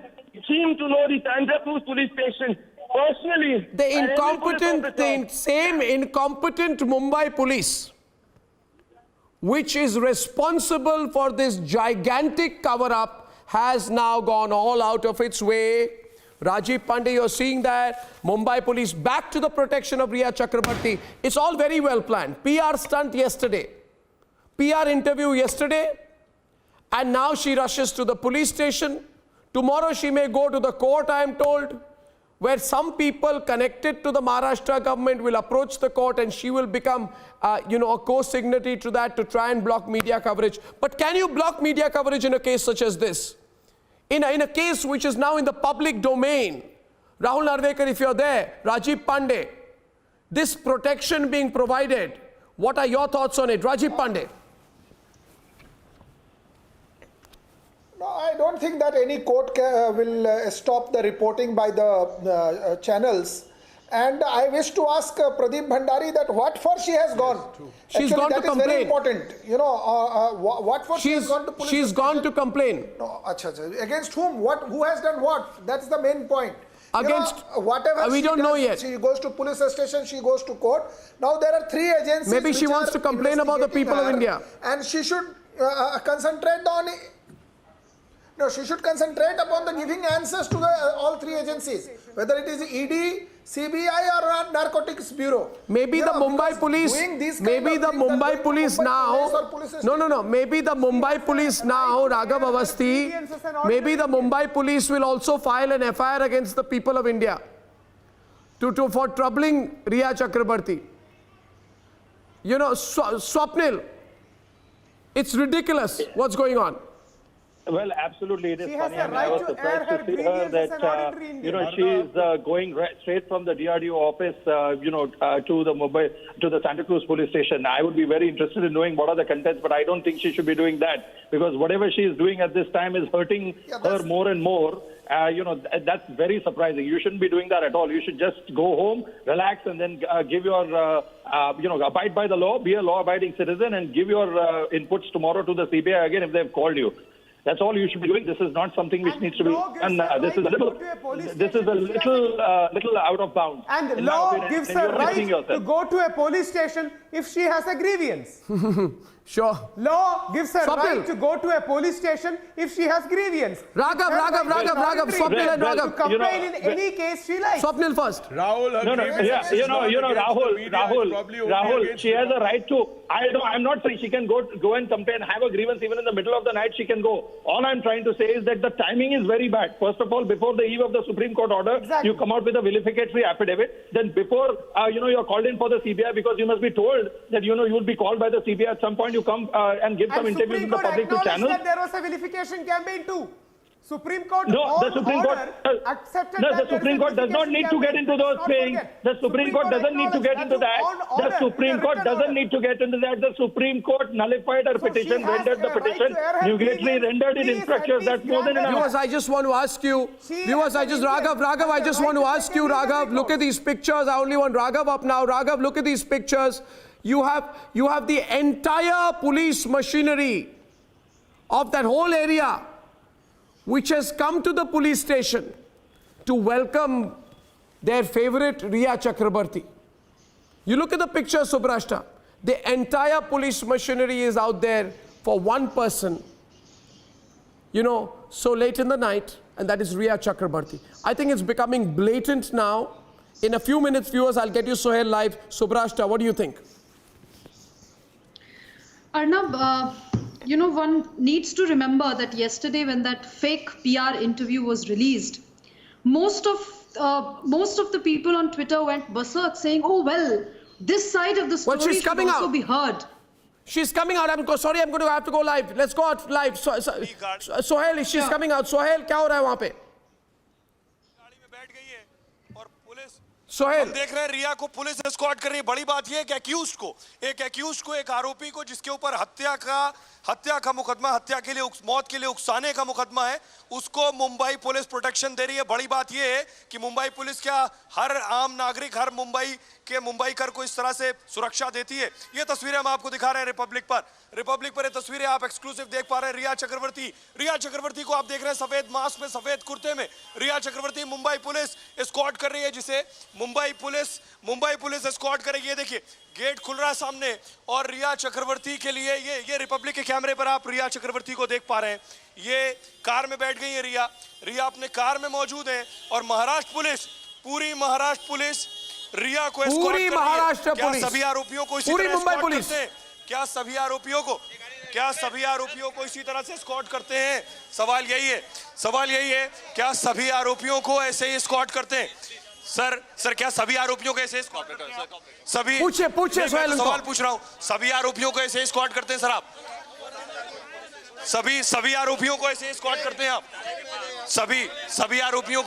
seem to know the Santa Cruz police station personally. The same incompetent Mumbai police, which is responsible for this gigantic cover-up, has now gone all out of its way. Rajiv Pandey, you're seeing that. Mumbai police back to the protection of Riya Chakrabarti. It's all very well planned. PR stunt yesterday. PR interview yesterday. And now she rushes to the police station. Tomorrow she may go to the court, I am told, where some people connected to the Maharashtra government will approach the court and she will become, a co-signatory to that to try and block media coverage. But can you block media coverage in a case such as this? In a case which is now in the public domain. Rahul Narvekar, if you're there, Rajiv Pandey, this protection being provided, what are your thoughts on it? Rajiv Pandey. I don't think that any court will stop the reporting by the channels. And I wish to ask Pradeep Bhandari that what for she has gone. She's Actually, gone to that is complain. very important. What for she has gone to police. She's gone to complain. No, against whom? Who has done what? That's the main point. Against whatever we don't know yet. She goes to police station, she goes to court. Now there are 3 agencies. Maybe she wants to complain about the people of India. And she should concentrate on. No, she should concentrate upon the giving answers to all 3 agencies. Whether it is ED, CBI or Narcotics Bureau. Maybe the Mumbai police, maybe the Mumbai police now, no, maybe the Mumbai police now, Raghav Avasthi, maybe the Mumbai police will also file an FIR against the people of India for troubling Riya Chakrabarti. You know, Swapnil, it's ridiculous what's going on. Well, absolutely, it is She has funny. a I mean, right I was to surprised air to her see her grievances and that, auditory you know, injury. she is going straight from the DRDO office, you know, to the Mumbai, to the Santa Cruz police station. I would be very interested in knowing what are the contents, but I don't think she should be doing that, because whatever she is doing at this time is hurting her more and more. You know, that's very surprising. You shouldn't be doing that at all. You should just go home, relax, and then give your, you know, abide by the law, be a law-abiding citizen, and give your inputs tomorrow to the CBI again if they've called you. That's all you should be doing. This is not something which needs to be, and this is a little out of bounds. And law gives her right to go to a police station if she has a grievance. Sure. Law gives her right to go to a police station if she has grievance. Raghav, Swapnil and Raghav. To complain in any case she likes. Swapnil first. Rahul, Rahul, she has a right to. I'm not saying she can go and complain, have a grievance even in the middle of the night. She can go. All I'm trying to say is that the timing is very bad. First of all, before the eve of the Supreme Court order, you come out with a vilificatory affidavit. Then before, you know, you're called in for the CBI because you must be told that, you know, you will be called by the CBI at some point. You come and give some interviews in the public to channels. That there was a vilification campaign too. Supreme Court the Supreme Court accepted the Supreme Court does not need to get into those things. The Supreme Court doesn't need to get into that. The Supreme Court doesn't need to get into that. The Supreme Court nullified her petition, rendered the petition, nugatory, rendered it infructuous. That's more than enough. Viewers, I just want to ask you. Viewers, Raghav, I just want to ask you, Raghav, look at these pictures. I only want Raghav up now. Raghav, look at these pictures. You have the entire police machinery of that whole area which has come to the police station to welcome their favorite Riya Chakrabarti. You look at the picture, Subrashta. The entire police machinery is out there for one person, you know, so late in the night, and that is Riya Chakrabarti. I think it's becoming blatant now. In a few minutes, viewers, I'll get you Sohail live. Subrashta, what do you think? Arnab, you know, one needs to remember that yesterday when that fake PR interview was released, most of the people on Twitter went berserk saying, oh, well, this side of the story should also be heard. She's coming out. I'm going to have to go live. Let's go out live. Sohail, she's coming out. Sohail, क्या हो रहा है वहाँ पे? हम देख रहे हैं रिया को पुलिस एस्कॉर्ट कर रही है। बड़ी बात यह है कि एक्यूज्ड को एक आरोपी को जिसके ऊपर हत्या का मुकदमा, हत्या के लिए मौत के लिए उकसाने का मुकदमा है, उसको मुंबई पुलिस प्रोटेक्शन दे रही है। बड़ी बात यह है कि मुंबई पुलिस क्या हर आम नागरिक, हर मुंबईकर को इस तरह से सुरक्षा देती है। ये तस्वीरें हम आपको दिखा रहे हैं रिपब्लिक पर ये तस्वीरें आप एक्सक्लूसिव देख पा रहे हैं। रिया चक्रवर्ती को आप देख रहे हैं सफेद मास्क में, सफेद कुर्ते में। रिया चक्रवर्ती मुंबई पुलिस एस्कॉर्ट कर रही है, जिसे मुंबई पुलिस एस्कॉर्ट करेगी। ये देखिए गेट खुल रहा है सामने और रिया चक्रवर्ती के लिए ये रिपब्लिक के कैमरे पर आप रिया चक्रवर्ती को देख पा रहे हैं। ये कार में बैठ गई है रिया अपने कार में मौजूद है और पूरी महाराष्ट्र पुलिस रिया को एस्कॉर्ट कर रही है। क्या सभी आरोपियों को इसी तरह एस्कॉर्ट करते हैं? क्या सभी आरोपियों को इसी तरह से एस्कॉर्ट करते हैं? सवाल यही है क्या सभी आरोपियों को ऐसे ही एस्कॉर्ट करते हैं? सर क्या सभी आरोपियों को ऐसे एस्कॉर्ट करते हैं? सभी पूछे सवाल पूछ रहा हूं। सभी आरोपियों को ऐसे एस्कॉर्ट करते हैं सर आप? सभी आरोपियों को ऐसे एस्कॉर्ट करते हैं आप? सभी आरोपियों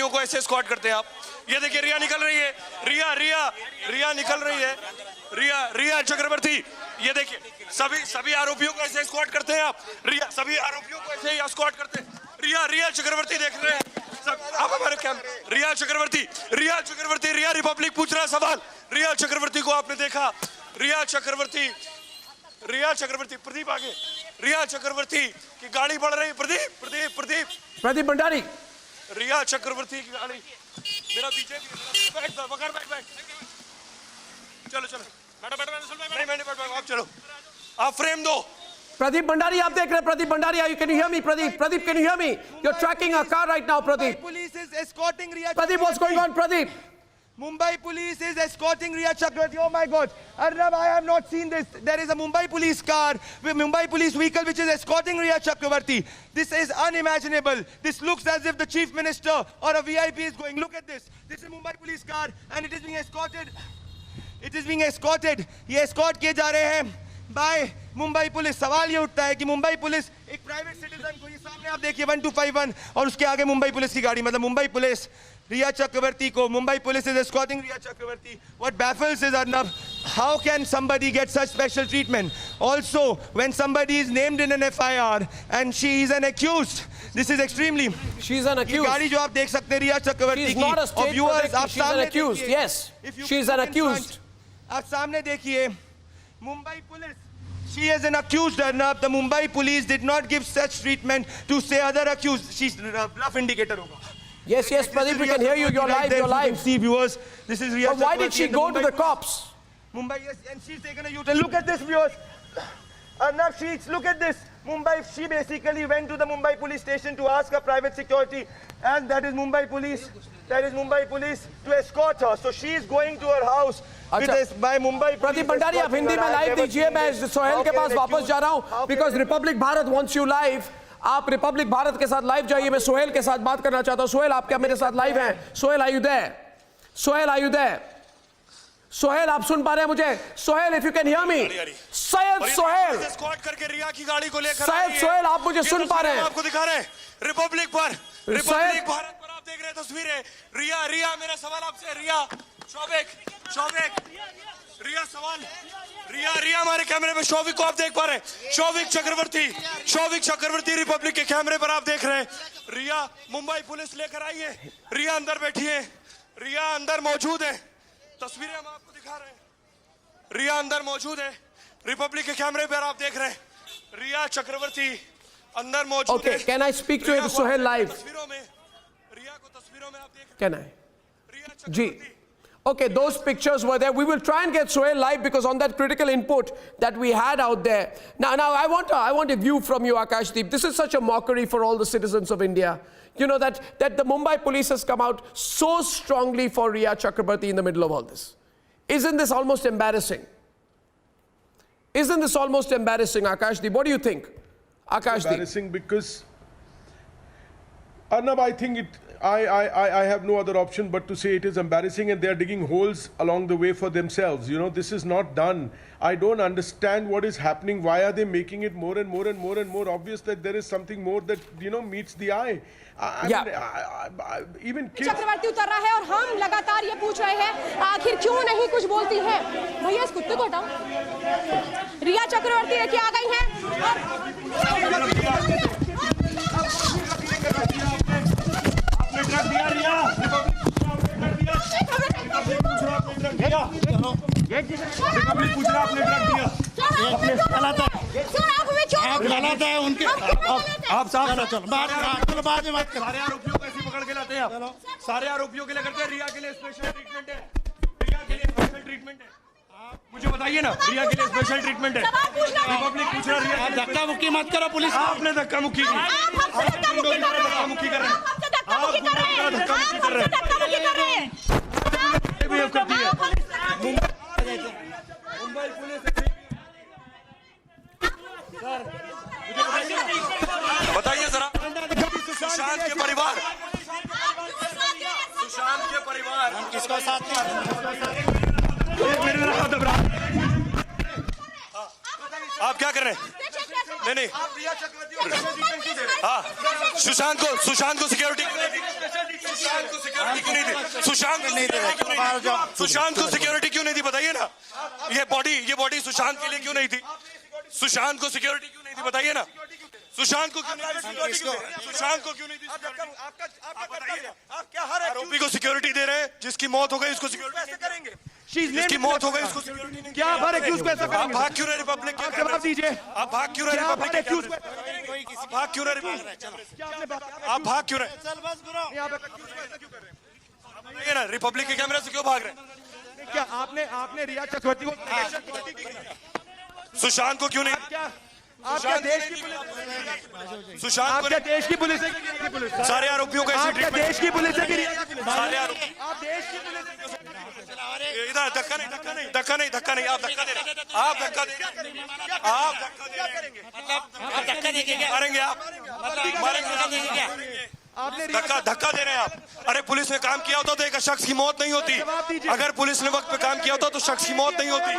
को ऐसे एस्कॉर्ट करते हैं आप? ये देखिए रिया निकल रही है। रिया निकल रही है। रिया चक्रवर्ती, ये देखिए सभी आरोपियों को ऐसे एस्कॉर्ट करते हैं आप? सभी आरोपियों को ऐसे ही एस्कॉर्ट करते हैं। रिया चक्रवर्ती देख रहे हैं आप हमारे कैमरे। रिया चक्रवर्ती रिपब्लिक पूछ रहा है सवाल। रिया चक्रवर्ती को आपने देखा? रिया चक्रवर्ती प्रदीप आगे। रिया चक्रवर्ती की गाड़ी बढ़ रही। प्रदीप भंडारी। रिया चक्रवर्ती की गाड़ी मेरा पीछे बैठ। चलो मैडम नहीं, मैंने आप चलो, आप फ्रेम दो। Pradeep Bhandari, आप देख रहे हैं? Pradeep Bhandari, can you hear me? Pradeep, can you hear me? You're tracking a car right now, Pradeep. Police is escorting Riya. Pradeep, what's going on, Pradeep? Mumbai police is escorting Riya Chakravarti. Oh my God. Arnab, I have not seen this. There is a Mumbai police car, Mumbai police vehicle which is escorting Riya Chakravarti. This is unimaginable. This looks as if the chief minister or a VIP is going. Look at this. This is a Mumbai police car and it is being escorted. It is being escorted. ये escort किए जा रहे हैं by Mumbai police. सवाल ये उठता है कि मुंबई पुलिस एक प्राइवेट सिटीजन को, ये सामने आप देखिए 1251 और उसके आगे मुंबई पुलिस की गाड़ी, मतलब मुंबई पुलिस Riya Chakravarti को, Mumbai police is escorting Riya Chakravarti. What baffles is, Arnab, how can somebody get such special treatment? Also, when somebody is named in an FIR and she is an accused, this is extremely. She's an accused. गाड़ी जो आप देख सकते हैं रिया चक्रवर्ती की, She's not a state protector. She's an accused. Yes, she's an accused. आप सामने देखिए Mumbai police. She is an accused, Arnab. The Mumbai police did not give such treatment to say other accused. She's bluff indicator होगा. Yes, Pradeep, we can hear you. You're live. You're live. See viewers, this is Riya. But why did she go to the cops? Mumbai, yes, and she's taken a U-turn. Look at this, viewers. Arnab, look at this. Mumbai, she basically went to the Mumbai police station to ask her private security, and that is Mumbai police. That is Mumbai police to escort her. So she is going to her house. by Mumbai. Pradeep Bhandari, आप हिंदी में live दीजिए. मैं सोहेल के पास वापस जा रहा हूं because Republic Bharat wants you live. आप रिपब्लिक भारत के साथ लाइव जाइए. मैं सोहेल के साथ बात करना चाहता हूं. सोहेल, आप क्या मेरे साथ लाइव हैं? Sohail, are you there? Sohail, are you there? Sohail, आप सुन पा रहे हैं मुझे? Sohail, if you can hear me. Syed Sohail, escort करके रिया की गाड़ी को लेकर सैयद सोहेल, आप मुझे सुन पा रहे हैं? आपको दिखा रहे हैं रिपब्लिक भारत पर आप देख रहे हैं तस्वीरें. रिया मेरा सवाल आपसे. रिया शौविक रिया सवाल. रिया हमारे कैमरे में. शौविक को आप देख पा रहे हैं? शौविक चक्रवर्ती रिपब्लिक के कैमरे पर आप देख रहे हैं. रिया, मुंबई पुलिस लेकर आई है. रिया अंदर बैठी है. रिया अंदर मौजूद है. तस्वीरें हम आपको दिखा रहे हैं. रिया अंदर मौजूद है. रिपब्लिक के कैमरे पर आप देख रहे हैं. रिया चक्रवर्ती अंदर मौजूद है. Okay, can I speak to Sohail live? तस्वीरों में रिया को तस्वीरों में आप देख रहे हैं. Can I? Ji. Okay, those pictures were there. We will try and get Sohail live because on that critical input that we had out there. Now I want a view from you, Akashdeep. This is such a mockery for all the citizens of India. You know that the Mumbai police has come out so strongly for Riya Chakrabarti in the middle of all this. Isn't this almost embarrassing? Akashdeep? What do you think? Akashdeep. Embarrassing because Arnab, I think I have no other option but to say it is embarrassing, and they are digging holes along the way for themselves. You know, this is not done. I don't understand what is happening. Why are they making it more and more obvious that there is something more that, you know, meets the eye? Even kids. चक्रवर्ती उतर रहा है और हम लगातार ये पूछ रहे हैं आखिर क्यों नहीं कुछ बोलती है. भैया इस कुत्ते को हटाओ. रिया चक्रवर्ती देखिए आ गई हैं. आप बाद में बात कर. सारे आरोपियों को ऐसे पकड़ के लाते हैं आप. सारे आरोपियों के लिए करते हैं. रिया के लिए स्पेशल ट्रीटमेंट है. मुझे बताइए ना, रिया के लिए स्पेशल ट्रीटमेंट है. रिपब्लिक पूछ रहा है. रिया धक्का मुक्की मत करो. पुलिस आपने धक्का मुक्की की. धक्का मुक्की कर रहे हैं. मुंबई पुलिस. बताइए जरा. सुशांत के परिवार हम किसको साथ आप क्या कर रहे हैं? नहीं हाँ, सुशांत को सिक्योरिटी क्यों नहीं दी? बताइए ना. ये बॉडी सुशांत के लिए क्यों नहीं थी? सुशांत को सिक्योरिटी क्यों नहीं दी? बताइए ना. सुशांत को क्यों नहीं दी? आप क्या हर आरोपी को सिक्योरिटी दे रहे हैं? जिसकी मौत हो गई उसको सिक्योरिटी करेंगे. जिसकी मौत हो गई उसको सिक्योरिटी नहीं. क्या हर एक्यूज को ऐसा करेंगे? आप भाग क्यों रहे रिपब्लिक के? जवाब दीजिए. आप भाग क्यों रहे रिपब्लिक के? आप भाग क्यों रहे? बताइए ना, रिपब्लिक के कैमरे से क्यों भाग रहे हैं? क्या आपने रिया चक्रवर्ती को सुशांत को क्यों नहीं? आप क्या देश की पुलिस? सुशांत आप क्या देश की पुलिस है कि रिया की पुलिस? सारे आरोपियों का आप क्या देश की पुलिस है कि रिया की पुलिस? सारे आरोपी आप देश की पुलिस है? इधर धक्का नहीं, धक्का नहीं, धक्का नहीं, धक्का नहीं, आप धक्का दे रहे हैं, आप धक्का दे रहे हैं, आप धक्का दे रहे हैं, आप धक्का देंगे क्या? मारेंगे आप, मारेंगे क्या? आपने धक्का दे रहे हैं आप। अरे पुलिस ने काम किया होता तो एक शख्स की मौत नहीं होती। अगर पुलिस ने वक्त पे काम किया होता तो शख्स की मौत नहीं होती।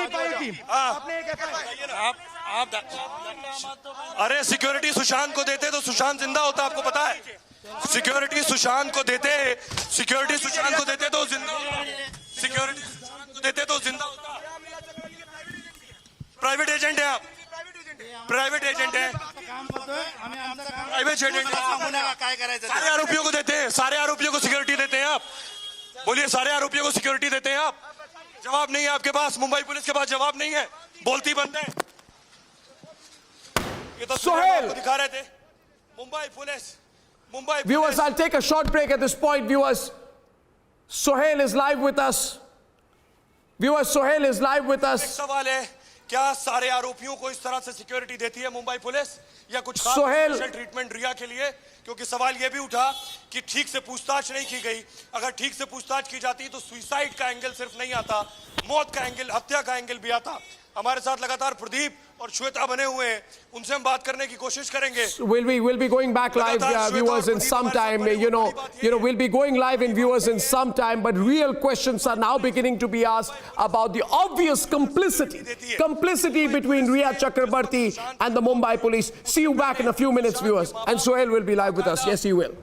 अरे सिक्योरिटी सुशांत को देते तो सुशांत जिंदा होता, आपको पता है? सिक्योरिटी सुशांत को देते, सिक्योरिटी सुशांत को देते तो जिंदा, सिक्योरिटी सुशांत को देते तो जिंदा होता। प्राइवेट एजेंट है आप, प्राइवेट एजेंट है, प्राइवेट एजेंट है। सारे आरोपियों को देते हैं, सारे आरोपियों को सिक्योरिटी देते हैं आप। बोलिए, सारे आरोपियों को सिक्योरिटी देते हैं आप? जवाब नहीं है आपके पास, मुंबई पुलिस के पास जवाब नहीं है, बोलती बंद है। ये तो सोहेल दिखा रहे थे Mumbai police, Mumbai. Viewers, I'll take a short break at this point. Viewers, Sohail is live with us. Viewers, Sohail is live with us. सवाल है, क्या सारे आरोपियों को इस तरह से सिक्योरिटी देती है मुंबई पुलिस, या कुछ खास सोहेल स्पेशल ट्रीटमेंट रिया के लिए? क्योंकि सवाल यह भी उठा कि ठीक से पूछताछ नहीं की गई। अगर ठीक से पूछताछ की जाती तो सुसाइड का एंगल सिर्फ नहीं आता, मौत का एंगल, हत्या का एंगल भी आता। हमारे साथ लगातार प्रदीप और श्वेता बने हुए हैं, उनसे हम बात करने की कोशिश करेंगे। We'll be going back live, viewers, in some time. You know, we'll be going live in viewers in some time. But real questions are now beginning to be asked about the obvious complicity between Riya Chakrabarti and the Mumbai police. See you back in a few minutes, viewers. And Sohail will be live with us. Yes, he will.